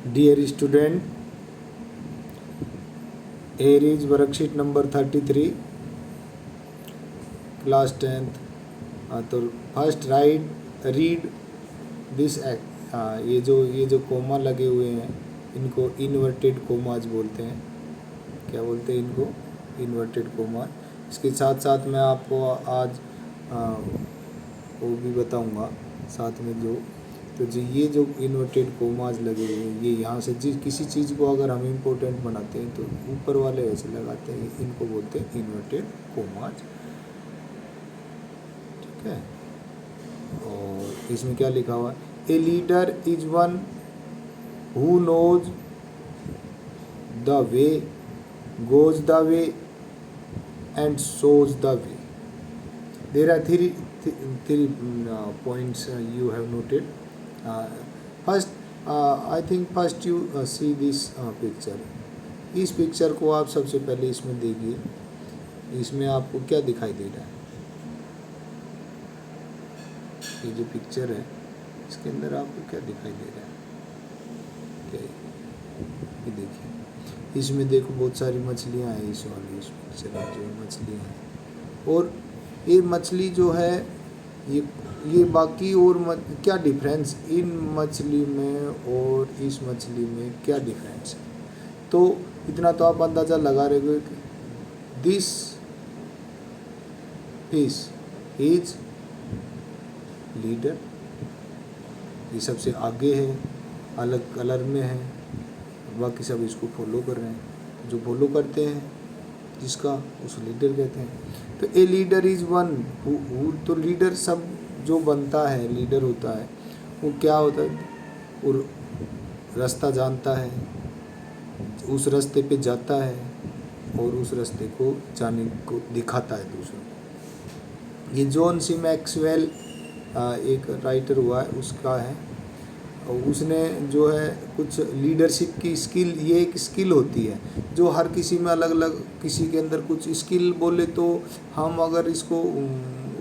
Dear student, here is worksheet number 33, class 10th. तो first read this ये जो coma लगे हुए हैं इनको इन्वर्टेड कोमाज बोलते हैं। क्या बोलते हैं इनको? Inverted coma. इसके साथ साथ मैं आपको आज वो भी बताऊंगा साथ में जो ये जो इन्वर्टेड कोमाज लगे हुए हैं, ये यहाँ से किसी चीज़ को अगर हम इम्पोर्टेंट बनाते हैं तो ऊपर वाले ऐसे लगाते हैं, इनको बोलते हैं इन्वर्टेड कोमाज। ठीक है। और इसमें क्या लिखा हुआ है? A leader is one who knows the way, goes the way and shows the way. There are three points you have noted. First, I think first you see this picture. इस picture को आप सबसे पहले इसमें देखिए, इसमें आपको क्या दिखाई दे रहा है? ये जो पिक्चर है इसके अंदर आपको क्या दिखाई दे रहा है? क्या ये देखिए, इसमें देखो बहुत सारी मछलियाँ हैं। इस पिक्चर में जो मछलियाँ हैं, और ये मछली जो है ये बाकी और क्या डिफरेंस इन मछली में और इस मछली में क्या डिफरेंस है? तो इतना तो आप अंदाज़ा लगा रहे हो कि दिस फिश इज लीडर, ये सबसे आगे है, अलग कलर में है, बाकी सब इसको फॉलो कर रहे हैं। जो फॉलो करते हैं जिसका, उस लीडर कहते हैं। तो a leader is one who, तो लीडर सब जो बनता है, लीडर होता है, वो क्या होता है? और रास्ता जानता है, उस रास्ते पे जाता है और उस रास्ते को जाने को दिखाता है दूसरों को। ये जॉन सी मैक्सवेल एक राइटर हुआ है, उसका है। और उसने जो है कुछ लीडरशिप की स्किल, ये एक स्किल होती है जो हर किसी में अलग अलग, किसी के अंदर कुछ स्किल बोले तो हम अगर इसको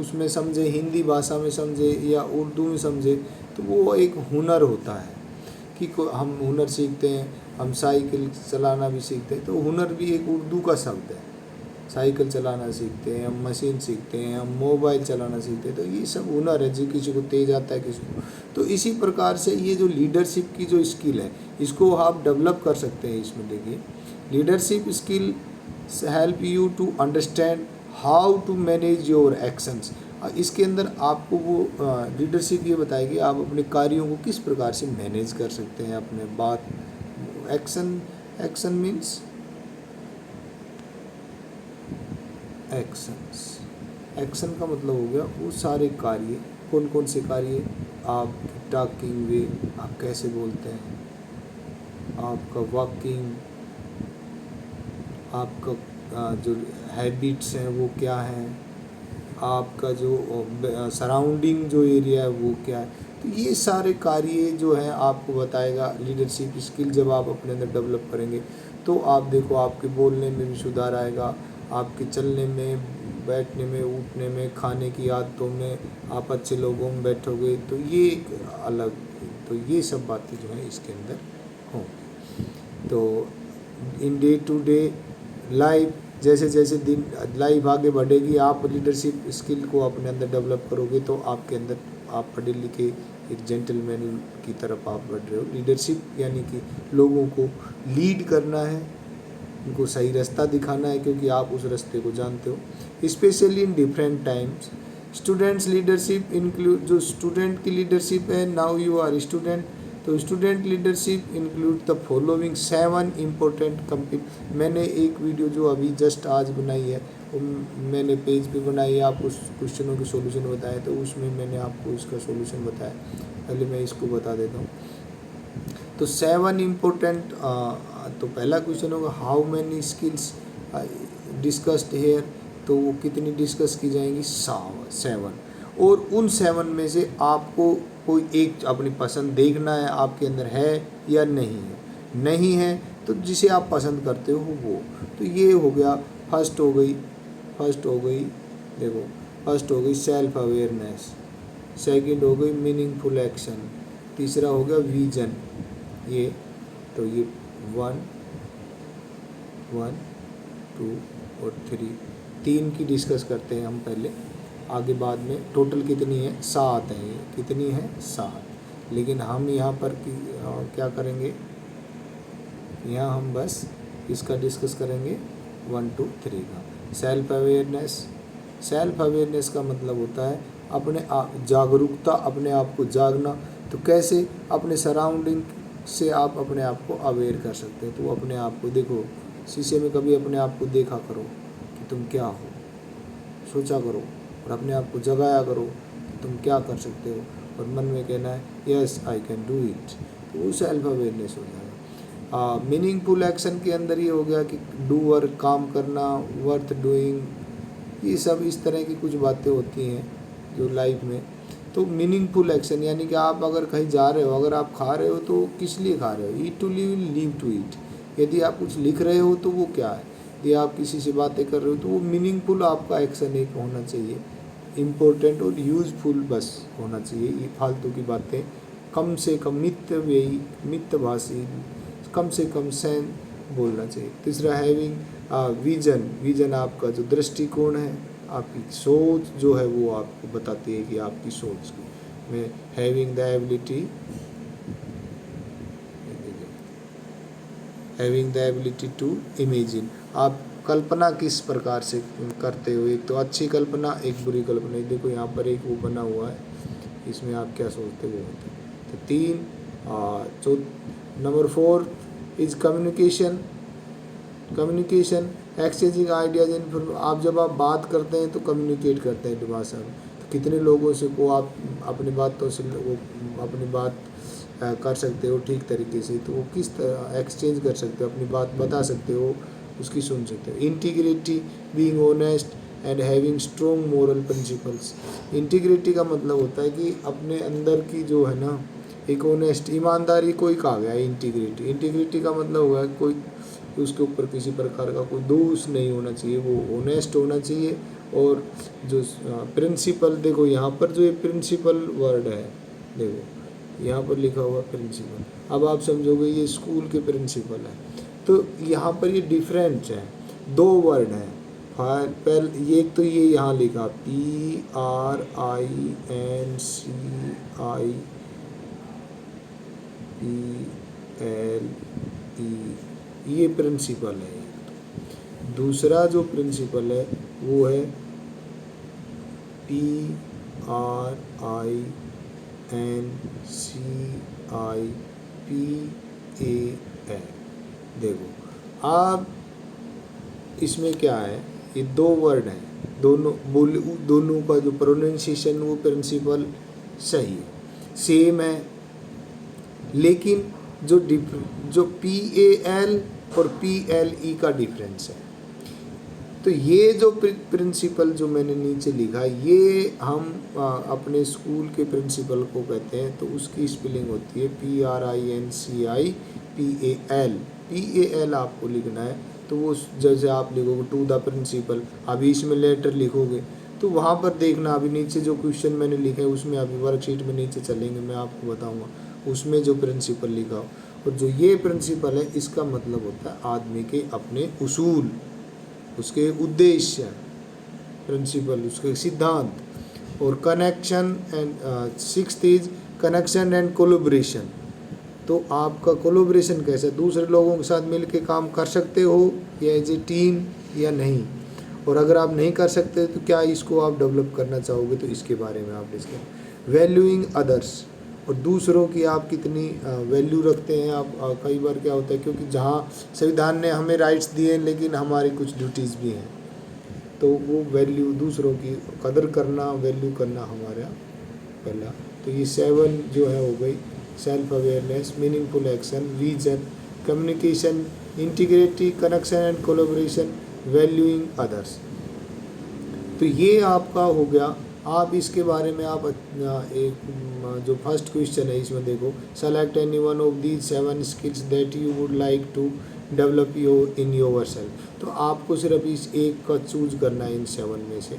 उसमें समझे, हिंदी भाषा में समझे या उर्दू में समझे, तो वो एक हुनर होता है कि हम हुनर सीखते हैं, हम साइकिल चलाना भी सीखते हैं, तो हुनर भी एक उर्दू का शब्द है। साइकिल चलाना सीखते हैं, हम मशीन सीखते हैं, हम मोबाइल चलाना सीखते हैं, तो ये सब हुनर है जो किसी को तेज आता है, किसी को। तो इसी प्रकार से ये जो लीडरशिप की जो स्किल है, इसको आप डेवलप कर सकते हैं। इसमें देखिए, leadership skill help you to understand how to manage your actions. इसके अंदर आपको वो लीडरशिप ये बताएगी आप अपने कार्यों को किस प्रकार से मैनेज कर सकते हैं, अपने बात। एक्शन मीन्स एक्शन का मतलब हो गया वो सारे कार्य। कौन कौन से कार्य? आप टॉकिंग वे, आप कैसे बोलते हैं, आपका वॉकिंग, आपका जो हैबिट्स हैं वो क्या हैं, आपका जो सराउंडिंग जो एरिया है वो क्या है। तो ये सारे कार्य जो हैं आपको बताएगा लीडरशिप स्किल। जब आप अपने अंदर डेवलप करेंगे तो आप देखो, आपके बोलने में भी सुधार आएगा, आपके चलने में, बैठने में, उठने में, खाने की आदतों में, आप अच्छे लोगों में बैठोगे तो ये एक अलग, तो ये सब बातें जो हैं इसके अंदर होंगी। तो in day to day life, जैसे जैसे दिन लाइफ आगे बढ़ेगी, आप लीडरशिप स्किल को अपने अंदर डेवलप करोगे तो आपके अंदर, आप पढ़े लिखे एक जेंटलमैन की तरफ आप बढ़ रहे हो। लीडरशिप यानी कि लोगों को लीड करना है, उनको सही रास्ता दिखाना है, क्योंकि आप उस रास्ते को जानते हो। Specially in different times, students leadership include, जो स्टूडेंट की लीडरशिप है, नाउ यू आर स्टूडेंट, तो student leadership include the following 7 important complete. मैंने एक वीडियो जो अभी जस्ट आज बनाई है, वो मैंने पेज पे बनाई है, आपको क्वेश्चनों के सॉल्यूशन बताए, तो उसमें मैंने आपको इसका सॉल्यूशन बताया। पहले मैं इसको बता देता हूँ। तो 7 इम्पोर्टेंट, तो पहला क्वेश्चन होगा how many skills discussed here, तो वो कितनी डिस्कस की जाएंगी? 7। और उन 7 में से आपको कोई एक अपनी पसंद देखना है, आपके अंदर है या नहीं है। नहीं है तो जिसे आप पसंद करते हो वो। तो ये हो गया, फर्स्ट हो गई देखो, फर्स्ट हो गई सेल्फ अवेयरनेस, सेकंड हो गई मीनिंगफुल एक्शन, तीसरा हो गया विजन, ये तो ये 1 1 2 और 3 की डिस्कस करते हैं हम पहले, आगे बाद में। टोटल कितनी है? 7 है। ये कितनी है? 7। लेकिन हम यहाँ पर क्या करेंगे, यहाँ हम बस इसका डिस्कस करेंगे 1 2 3 का। सेल्फ अवेयरनेस का मतलब होता है अपने जागरूकता, अपने आप को जागना। तो कैसे? अपने सराउंडिंग से आप अपने आप को अवेयर कर सकते हैं। तो अपने आप को देखो, शीशे में कभी अपने आप को देखा करो कि तुम क्या हो, सोचा करो और अपने आप को जगाया करो कि तुम क्या कर सकते हो, और मन में कहना है yes I can do it. तो वो सेल्फ अवेयरनेस हो जाएगा। मीनिंगफुल एक्शन के अंदर ये हो गया कि डूअर, काम करना, वर्थ डूइंग, ये सब इस तरह की कुछ बातें होती हैं जो लाइफ में। तो मीनिंगफुल एक्शन यानी कि आप अगर कहीं जा रहे हो, अगर आप खा रहे हो तो किस लिए खा रहे हो? Eat to live, live to eat. यदि आप कुछ लिख रहे हो तो वो क्या है? यदि आप किसी से बातें कर रहे हो तो वो मीनिंगफुल आपका एक्शन एक होना चाहिए, इम्पोर्टेंट और यूजफुल बस होना चाहिए। ये फालतू की बातें कम से कम, मितव्ययी, मितभाषी, कम से कम सैन बोलना चाहिए। तीसरा हैविंग विजन। विजन आपका जो दृष्टिकोण है, आपकी सोच जो है वो आपको बताती है कि आपकी सोच में having the ability to imagine. आप कल्पना किस प्रकार से करते हो? एक तो अच्छी कल्पना, एक बुरी कल्पना। देखो यहाँ पर एक वो बना हुआ है, इसमें आप क्या सोचते हो होते हैं। तो 3 number 4 is communication exchanging ideas in. आप जब आप बात करते हैं तो कम्युनिकेट करते हैं भाषा में। तो कितने लोगों से को आप अपनी बातों से वो अपनी बात कर सकते हो ठीक तरीके से, तो वो किस तरह एक्सचेंज कर सकते हो, अपनी बात बता सकते हो, उसकी सुन सकते हो। Integrity, being honest and having strong moral principles. Integrity का मतलब होता है कि अपने अंदर की जो है ना एक ऑनेस्ट, ईमानदारी को ही कहा गया है इंटीग्रिटी। इंटीग्रिटी का मतलब हुआ कोई उसके ऊपर किसी प्रकार का कोई दोष नहीं होना चाहिए, वो ऑनेस्ट होना चाहिए। और जो प्रिंसिपल, देखो यहाँ पर जो ये प्रिंसिपल वर्ड है, देखो यहाँ पर लिखा हुआ प्रिंसिपल, अब आप समझोगे ये स्कूल के प्रिंसिपल है। तो यहाँ पर ये डिफरेंस है, 2 वर्ड हैं। पहले ये तो ये यहाँ लिखा PRINCIPLE, ये प्रिंसिपल है। दूसरा जो प्रिंसिपल है वो है PRINCIPAL। देखो आप इसमें क्या है, ये 2 वर्ड हैं, दोनों का जो प्रोनाउंसिएशन वो प्रिंसिपल सही है, सेम है। लेकिन जो PAL और PLE का डिफरेंस है। तो ये जो प्रिंसिपल जो मैंने नीचे लिखा, ये हम अपने स्कूल के प्रिंसिपल को कहते हैं। तो उसकी स्पेलिंग होती है PRINCIPAL आपको लिखना है। तो वो जैसे आप लिखोगे टू द प्रिंसिपल, अभी इसमें लेटर लिखोगे तो वहाँ पर देखना, अभी नीचे जो क्वेश्चन मैंने लिखे उसमें, अभी वर्कशीट में नीचे चलेंगे मैं आपको बताऊँगा उसमें जो प्रिंसिपल लिखा हो। और जो ये प्रिंसिपल है इसका मतलब होता है आदमी के अपने उसूल, उसके उद्देश्य, प्रिंसिपल उसके सिद्धांत। और connection and 6th is connection and collaboration. तो आपका कोलैबोरेशन कैसे, दूसरे लोगों के साथ मिल के काम कर सकते हो या एज ए टीम या नहीं, और अगर आप नहीं कर सकते तो क्या इसको आप डेवलप करना चाहोगे, तो इसके बारे में आप डिस्कस। वैल्यूइंग अदर्स, और दूसरों की आप कितनी वैल्यू रखते हैं आप। कई बार क्या होता है, क्योंकि जहाँ संविधान ने हमें राइट्स दिए हैं लेकिन हमारी कुछ ड्यूटीज़ भी हैं, तो वो वैल्यू, दूसरों की कदर करना, वैल्यू करना हमारा पहला। तो ये 7 जो है हो गई, self awareness, meaningful action, vision, communication, integrity, connection and collaboration, valuing others. तो ये आपका हो गया। आप इसके बारे में आप एक जो फर्स्ट क्वेश्चन है इसमें देखो, select any one of these 7 skills that you would like to develop in yourself. तो आपको सिर्फ इस एक का चूज करना है, इन 7 में से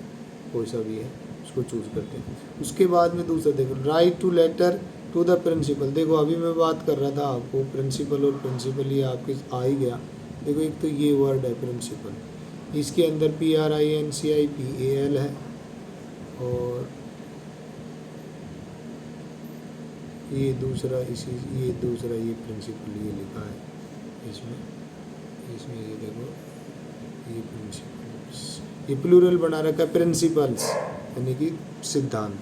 कोई सा भी है उसको चूज करते हैं। उसके बाद में दूसरा देखो, write to letter to the principal. देखो अभी मैं बात कर रहा था आपको प्रिंसिपल और प्रिंसिपल ये आपके आ ही गया। देखो एक तो ये वर्ड है प्रिंसिपल, इसके अंदर PRINCIPAL है, और ये दूसरा ये प्रिंसिपल ये लिखा है इसमें ये देखो ये प्रिंसिपल्स, ये प्लूरल बना रखा है प्रिंसिपल्स यानी कि सिद्धांत।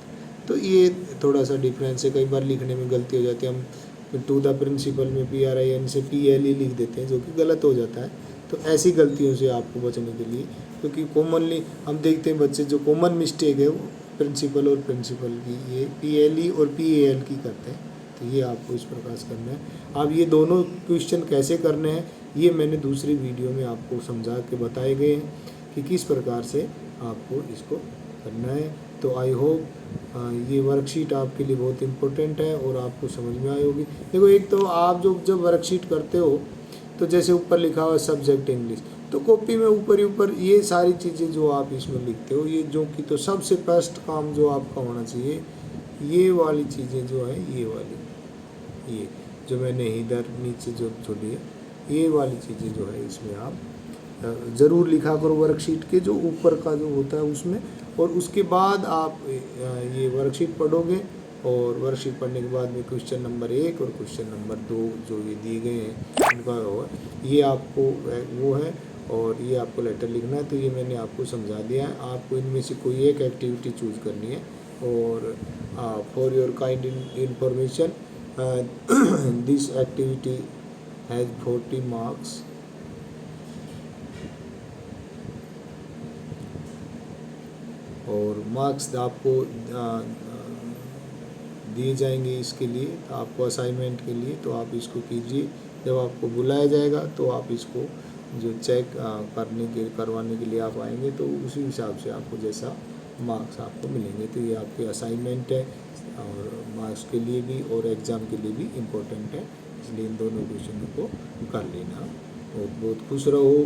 तो ये थोड़ा सा डिफरेंस है, कई बार लिखने में गलती हो जाती है, हम टू द प्रिंसिपल में PRIN से PLE लिख देते हैं जो कि गलत हो जाता है। तो ऐसी गलतियों से आपको बचने के लिए, क्योंकि कॉमनली हम देखते हैं बच्चे जो कॉमन मिस्टेक है वो प्रिंसिपल और प्रिंसिपल की ये PLE और PAL की करते हैं। तो ये आपको इस प्रकार से करना है। अब ये दोनों क्वेश्चन कैसे करने हैं ये मैंने दूसरी वीडियो में आपको समझा के बताए गए हैं कि किस प्रकार से आपको इसको करना है। तो आई होप ये वर्कशीट आपके लिए बहुत इम्पोर्टेंट है और आपको समझ में आई होगी। देखो एक तो आप जब वर्कशीट करते हो तो जैसे ऊपर लिखा हुआ सब्जेक्ट इंग्लिश, तो कॉपी में ऊपर ही ऊपर ये सारी चीज़ें जो आप इसमें लिखते हो ये जो कि तो सबसे फर्स्ट काम जो आपका होना चाहिए ये वाली चीज़ें जो है ये जो मैंने इधर नीचे जो छोड़ी है ये वाली चीज़ें जो है इसमें आप ज़रूर लिखा करो वर्कशीट के जो ऊपर का जो होता है उसमें। और उसके बाद आप ये वर्कशीट पढ़ोगे और वर्कशीट पढ़ने के बाद में क्वेश्चन नंबर 1 और क्वेश्चन नंबर 2 जो ये दिए गए हैं उनका ये आपको वो है और ये आपको लेटर लिखना है। तो ये मैंने आपको समझा दिया है, आपको इनमें से कोई एक एक्टिविटी चूज करनी है। और for your kind information this activity has 40 marks और मार्क्स आपको दिए जाएंगे इसके लिए आपको असाइनमेंट के लिए। तो आप इसको कीजिए, जब आपको बुलाया जाएगा तो आप इसको जो चेक करवाने के लिए आप आएंगे तो उसी हिसाब से आपको जैसा मार्क्स आपको मिलेंगे। तो ये आपके असाइनमेंट है और मार्क्स के लिए भी और एग्ज़ाम के लिए भी इम्पोर्टेंट है, इसलिए इन दोनों क्वेश्चनों को कर लेना। और बहुत खुश रहो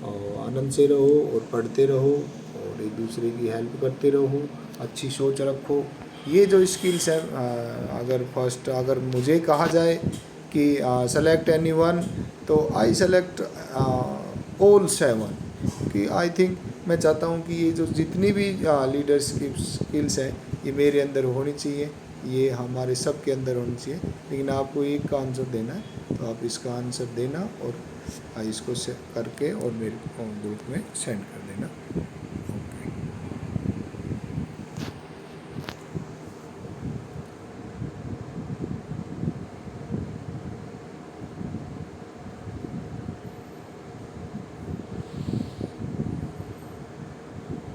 और आनंद से रहो और पढ़ते रहो और एक दूसरे की हेल्प करते रहो, अच्छी सोच रखो। ये जो स्किल्स है अगर मुझे कहा जाए कि सेलेक्ट एनी वन तो आई सेलेक्ट ऑल 7 कि आई थिंक मैं चाहता हूँ कि ये जो जितनी भी लीडरशिप स्किल्स हैं ये मेरे अंदर होनी चाहिए, ये हमारे सब के अंदर होनी चाहिए। लेकिन आपको एक का आंसर देना है तो आप इसका आंसर देना और इसको करके और मेरे ग्रुप में सेंड कर देना।